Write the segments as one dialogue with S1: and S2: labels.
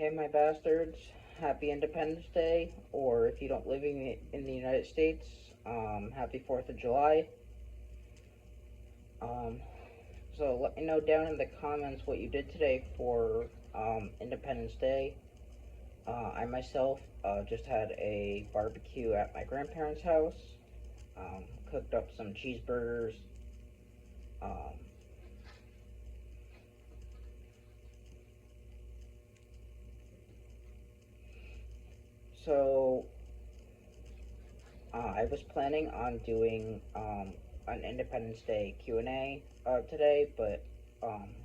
S1: Hey, my bastards, happy Independence Day, or if you don't live in the United States, happy 4th of July. Um, so let me know down in the comments what you did today for Independence Day. I myself just had a barbecue at my grandparents' house, cooked up some cheeseburgers. Um, so I was planning on doing an Independence Day Q&A today, but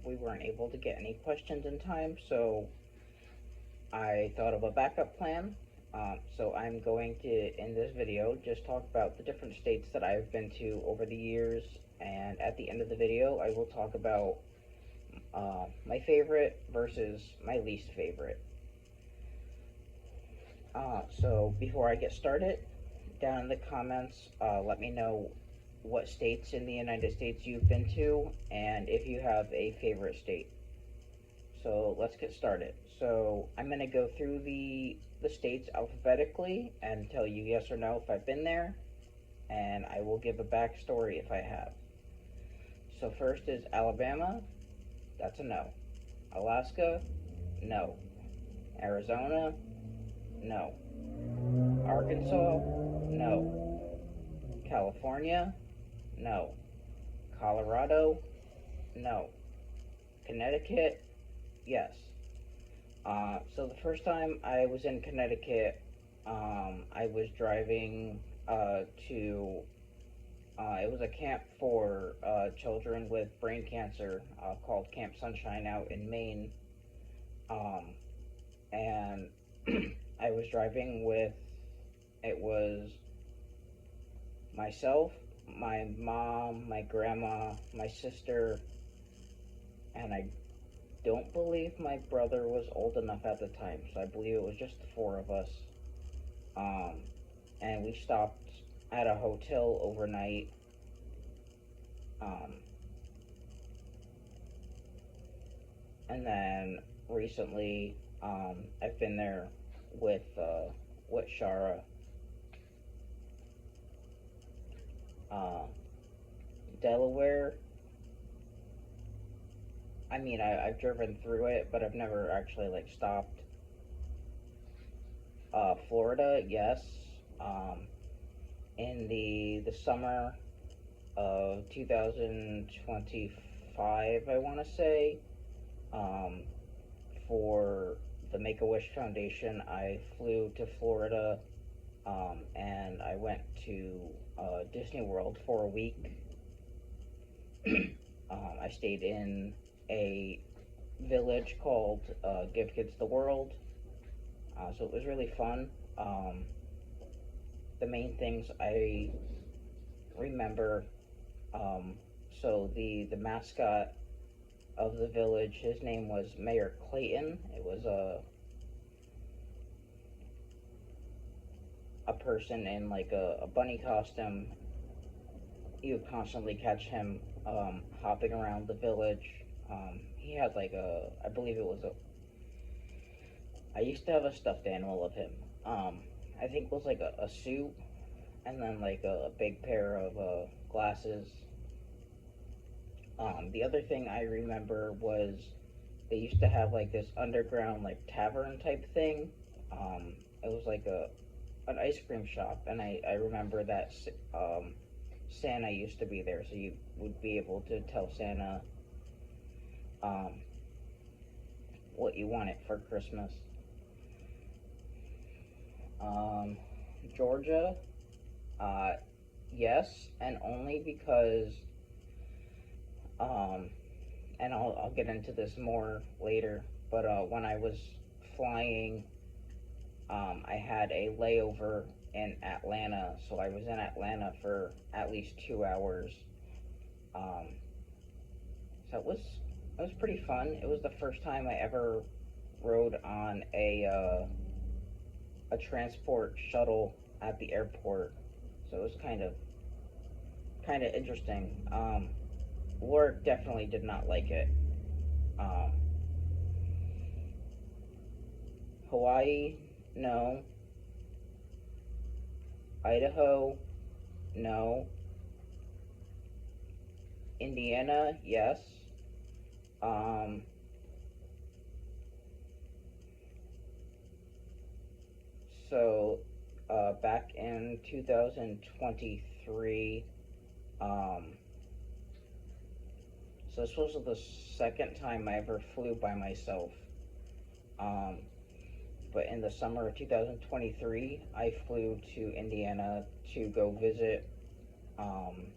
S1: we weren't able to get any questions in time, so I thought of a backup plan. So I'm going to, in this video, just talk about the different states that I've been to over the years, and at the end of the video, I will talk about my favorite versus my least favorite. So before I get started, down in the comments, let me know what states in the United States you've been to and if you have a favorite state. So let's get started. So I'm going to go through the states alphabetically and tell you yes or no if I've been there, and I will give a backstory if I have. So first is Alabama, that's a no. Alaska, no. Arizona, no. Arkansas, no. California, no. Colorado, no. Connecticut, yes. So the first time I was in Connecticut, I was driving to, it was a camp for children with brain cancer called Camp Sunshine out in Maine. And I was driving with, it was myself, my mom, my grandma, my sister, and I don't believe my brother was old enough at the time, so I believe it was just the four of us. Um, and we stopped at a hotel overnight. Um, and then recently, I've been there with Shara. Delaware. I mean, I've driven through it, but I've never actually like stopped. Florida, yes. Um, in the summer of 2025, I want to say, um, for the Make a Wish Foundation, I flew to Florida, and I went to Disney World for a week. I stayed in a village called Give Kids the World, so it was really fun. The main things I remember, um, so the mascot of the village, his name was Mayor Clayton. It was a person in like a bunny costume. You would constantly catch him hopping around the village. He had like I believe it was I used to have a stuffed animal of him. I think it was like a suit, and then like a big pair of glasses. The other thing I remember was they used to have like this underground like tavern type thing. It was like an ice cream shop, and I remember that Santa used to be there, so you would be able to tell Santa um, what you wanted for Christmas. Um, Georgia, uh, yes, and only because, um, and I'll get into this more later, but when I was flying, I had a layover in Atlanta, so I was in Atlanta for at least 2 hours. Um, so it was pretty fun. It was the first time I ever rode on a transport shuttle at the airport, so it was kind of interesting. Work definitely did not like it. Um, Hawaii, no. Idaho, no. Indiana, yes. Um, so, back in 2023, um, so this was the second time I ever flew by myself. Um, but in the summer of 2023, I flew to Indiana to go visit um,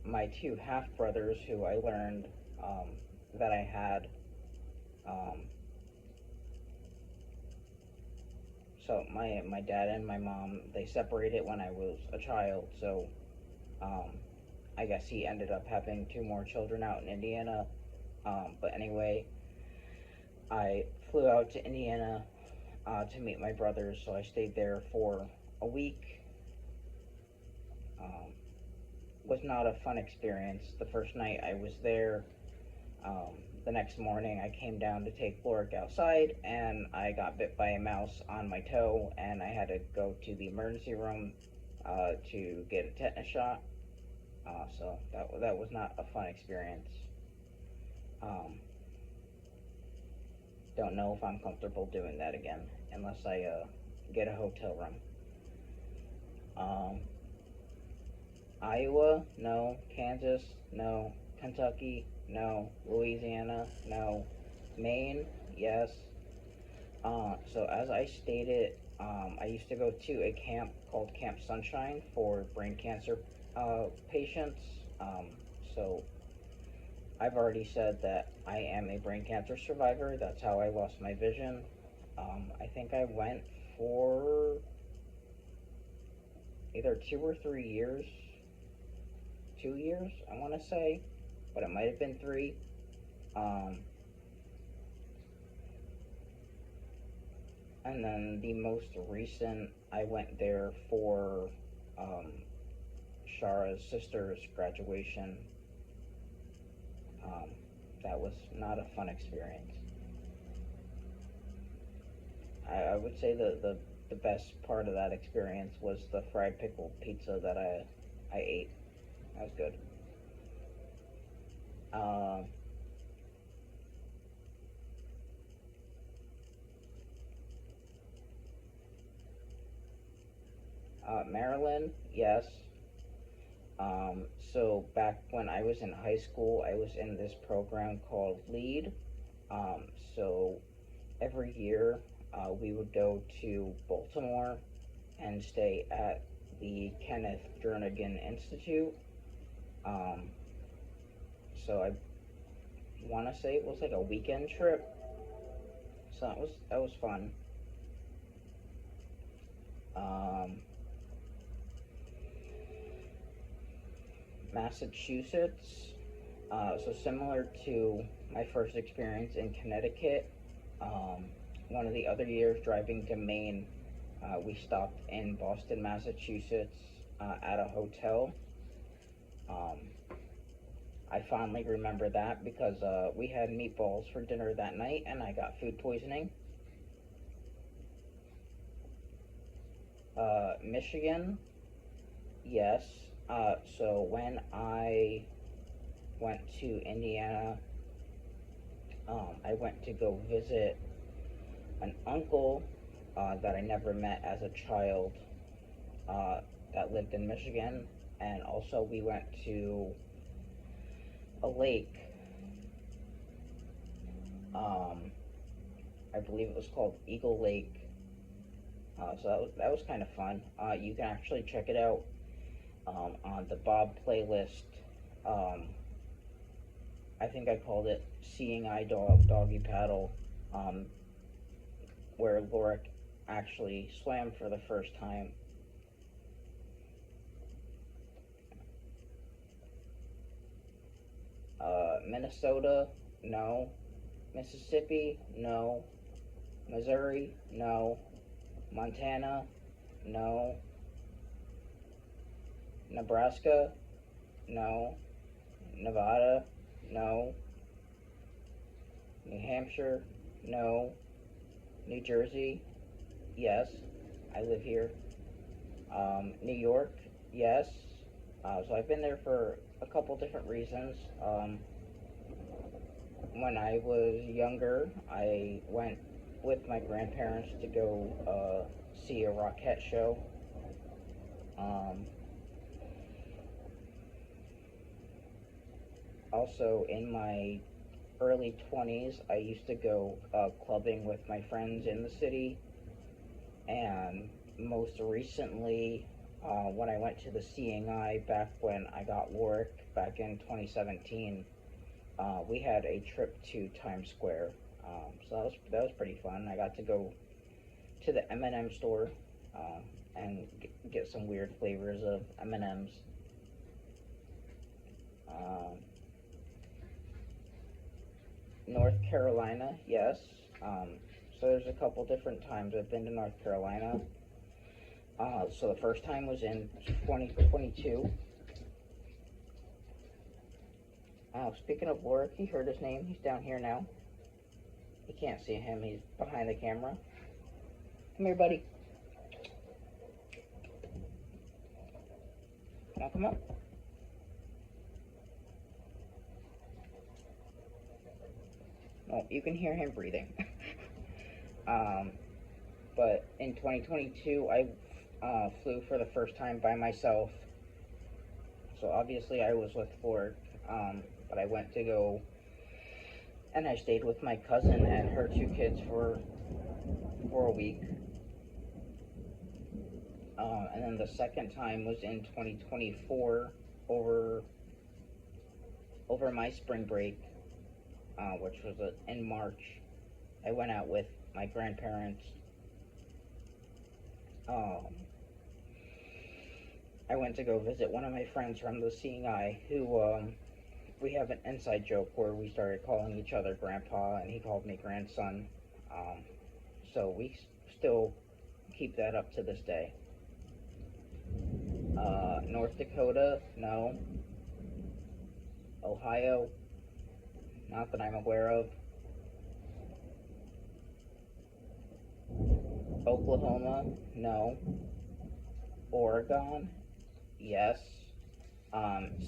S1: my two half brothers who I learned um, that I had. Um, so my dad and my mom, they separated when I was a child. So um, I guess he ended up having two more children out in Indiana. But anyway, I flew out to Indiana to meet my brothers. So I stayed there for a week. Um, was not a fun experience. The first night I was there, um, the next morning I came down to take Lorik outside and I got bit by a mouse on my toe and I had to go to the emergency room to get a tetanus shot. So that was not a fun experience. Um, don't know if I'm comfortable doing that again unless I get a hotel room. Um, Iowa, no. Kansas, no. Kentucky, no. Louisiana, no. Maine, yes. So as I stated, I used to go to a camp called Camp Sunshine for brain cancer patients. So I've already said that I am a brain cancer survivor. That's how I lost my vision. I think I went for either 2 or 3 years. 2 years, I want to say, but it might have been 3. Um, and then the most recent, I went there for um, Shara's sister's graduation. Um, that was not a fun experience. I would say the best part of that experience was the fried pickle pizza that I ate. That was good. Uh, Maryland, yes. So back when I was in high school, I was in this program called LEAD. Um, so every year we would go to Baltimore and stay at the Kenneth Jernigan Institute. Um, so I want to say it was like a weekend trip. So that was fun. Um, Massachusetts. So similar to my first experience in Connecticut, um, one of the other years driving to Maine, we stopped in Boston, Massachusetts, at a hotel. Um, I fondly remember that because we had meatballs for dinner that night, and I got food poisoning. Michigan, yes. So when I went to Indiana, I went to go visit an uncle that I never met as a child uh, that lived in Michigan, and also we went to a lake. Um, I believe it was called Eagle Lake. So that was kind of fun. You can actually check it out on the Bob playlist. Um, I think I called it Seeing Eye Dog Doggy Paddle, um, where Lorik actually swam for the first time. Minnesota, no. Mississippi, no. Missouri, no. Montana, no. Nebraska, no. Nevada, no. New Hampshire, no. New Jersey, yes, I live here. New York, yes. So I've been there for a couple different reasons. When I was younger, I went with my grandparents to go see a Rockette show. Um, Also, in my early 20s, I used to go clubbing with my friends in the city. And most recently, when I went to the Seeing Eye back when I got work back in 2017, we had a trip to Times Square. So that was pretty fun. I got to go to the M&M store and get some weird flavors of M&Ms. Um, North Carolina, yes. So there's a couple different times I've been to North Carolina. So the first time was in 2022. Speaking of Lorik, he heard his name. He's down here now. You can't see him. He's behind the camera. Come here, buddy. Come up. Oh, you can hear him breathing. um, but in 2022, I flew for the first time by myself. So obviously, I was with Lorik, but I went to go and I stayed with my cousin and her two kids for a week. And then the second time was in 2024 over my spring break, which was in March. I went out with my grandparents. Um, I went to go visit one of my friends from the Seeing Eye, who we have an inside joke where we started calling each other grandpa, and he called me grandson. Um, so we still keep that up to this day. North Dakota, no. Ohio, not that I'm aware of. Oklahoma, no. Oregon, yes.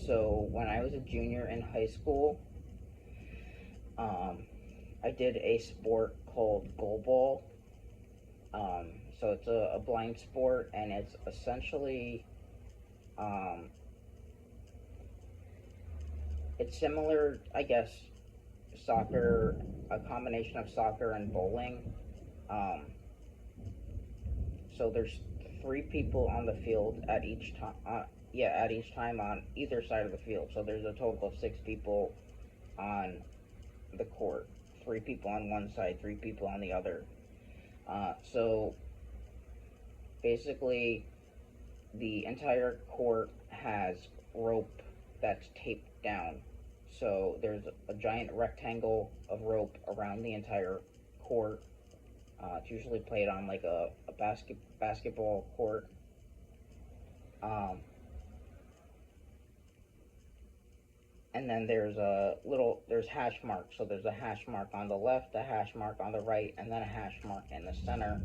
S1: So when I was a junior in high school, um, I did a sport called goalball. So it's a blind sport, and it's essentially um, it's similar, I guess, soccer, a combination of soccer and bowling. Um, so there's three people on the field at each time. At each time on either side of the field. So there's a total of six people on the court. Three people on one side, three people on the other. So basically, the entire court has rope that's taped down. So there's a giant rectangle of rope around the entire court. It's usually played on like a basketball court. Um, and then there's hash marks. So there's a hash mark on the left, a hash mark on the right, and then a hash mark in the center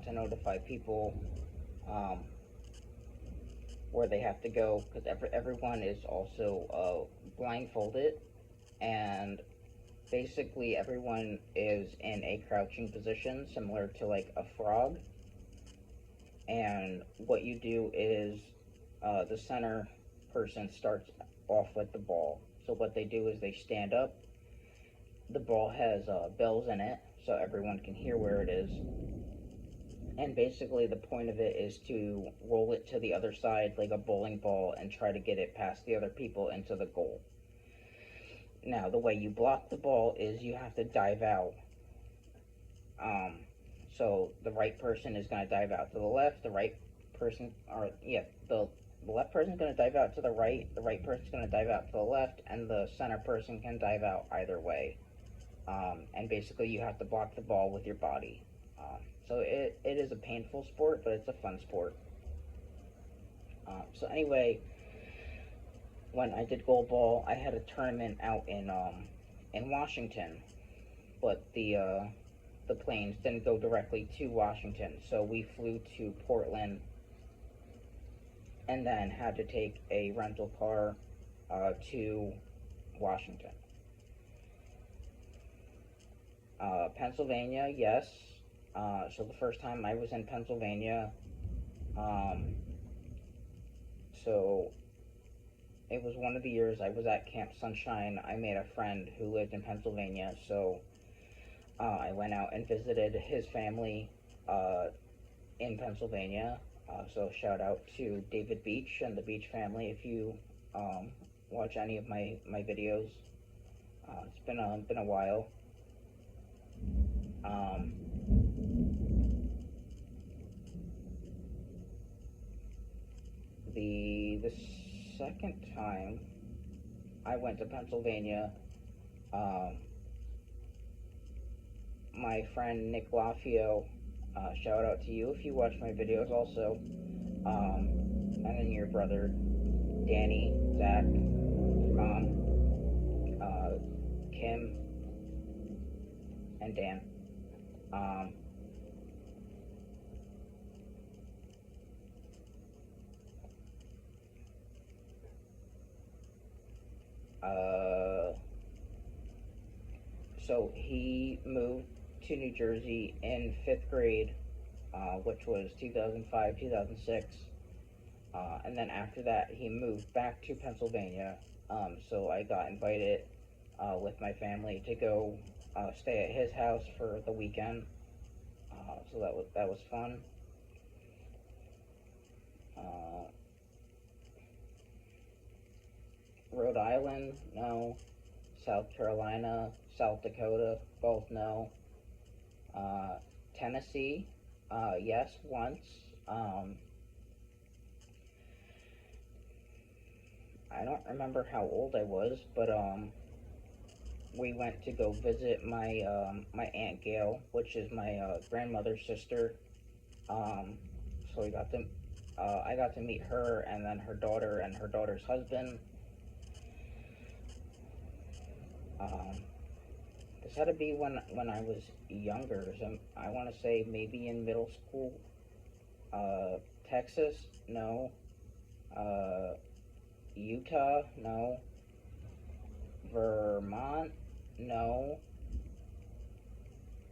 S1: to notify people um, where they have to go, because everyone is also blindfolded, and basically everyone is in a crouching position similar to like a frog. And what you do is the center person starts off with the ball. So what they do is they stand up. The ball has bells in it, so everyone can hear where it is. And basically, the point of it is to roll it to the other side like a bowling ball and try to get it past the other people into the goal. Now, the way you block the ball is you have to dive out. Um, so the right person is going to dive out to the left. The left person is going to dive out to the right person is going to dive out to the left, and the center person can dive out either way. And basically, you have to block the ball with your body. So it is a painful sport, but it's a fun sport. So anyway, when I did goalball, I had a tournament out in Washington, but the planes didn't go directly to Washington, so we flew to Portland and then had to take a rental car to Washington. Pennsylvania, yes. So the first time I was in Pennsylvania, um, so it was one of the years I was at Camp Sunshine. I made a friend who lived in Pennsylvania, so I went out and visited his family in Pennsylvania. So shout out to David Beach and the Beach family if you um, watch any of my videos. It's been a while. Um, the second time I went to Pennsylvania, um, my friend Nick Lafio, shout out to you if you watch my videos also, and then your brother Danny, Zach, Kim, and Dan. Um, uh, so he moved to New Jersey in fifth grade, which was 2005, 2006. And then after that, he moved back to Pennsylvania. So I got invited with my family to go stay at his house for the weekend. So that was fun. Uh, Rhode Island, no. South Carolina, South Dakota, both no. Uh, Tennessee, yes, once. Um, I don't remember how old I was, but we went to go visit my aunt Gail, which is my grandmother's sister. Um, so I got to meet her and then her daughter and her daughter's husband. Um, this had to be when I was younger. So I want to say maybe in middle school. Texas, no. Uh, Utah, no. Vermont, no.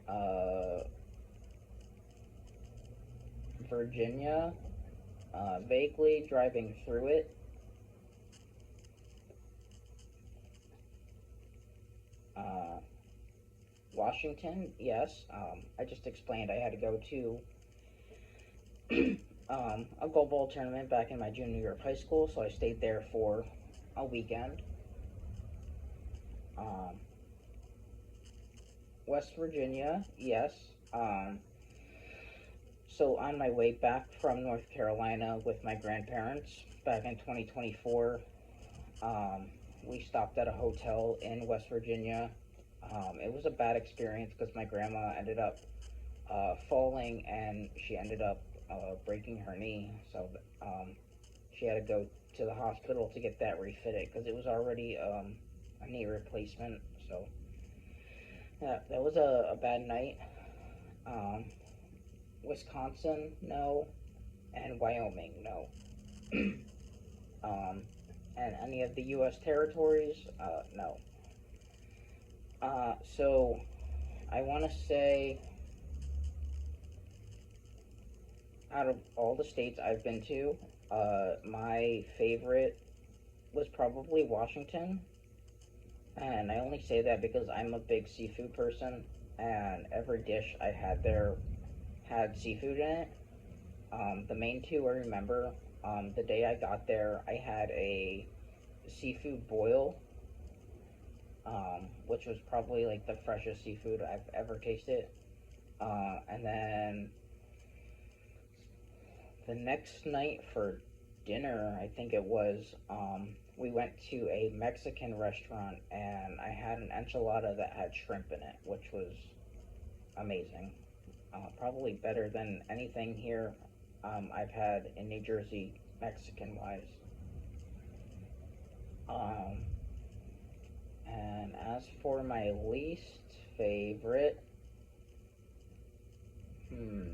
S1: Uh, Virginia, vaguely driving through it. Uh, Washington, yes. I just explained I had to go to a goal ball tournament back in my junior year of high school, so I stayed there for a weekend. Um, West Virginia, yes. Um, so on my way back from North Carolina with my grandparents back in 2024, um, we stopped at a hotel in West Virginia. It was a bad experience because my grandma ended up falling and she ended up breaking her knee. So she had to go to the hospital to get that refitted because it was already a knee replacement. So yeah, that was a bad night. Um, Wisconsin, no, and Wyoming, no. um, and any of the U.S. territories, no. So I want to say, out of all the states I've been to, my favorite was probably Washington. And I only say that because I'm a big seafood person, and every dish I had there had seafood in it. The main two I remember, the day I got there, I had a seafood boil, which was probably like the freshest seafood I've ever tasted. And then the next night for dinner, I think it was, we went to a Mexican restaurant and I had an enchilada that had shrimp in it, which was amazing. Probably better than anything here I've had in New Jersey, Mexican wise. Um, and as for my least favorite, Hmm.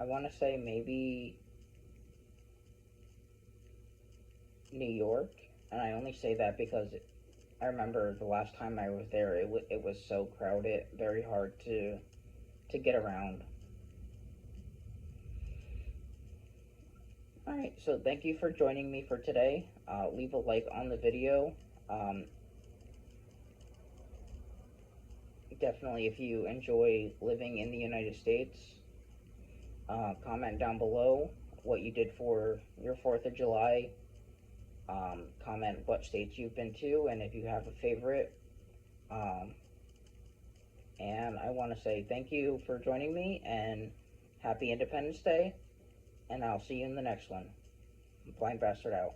S1: I want to say maybe New York, and I only say that because I remember the last time I was there, it was so crowded, very hard to get around. All right, so thank you for joining me for today. Leave a like on the video. Um, Definitely, if you enjoy living in the United States, comment down below what you did for your 4th of July. Comment what states you've been to and if you have a favorite. Um, and I want to say thank you for joining me and happy Independence Day. And I'll see you in the next one. Blind Bastard out.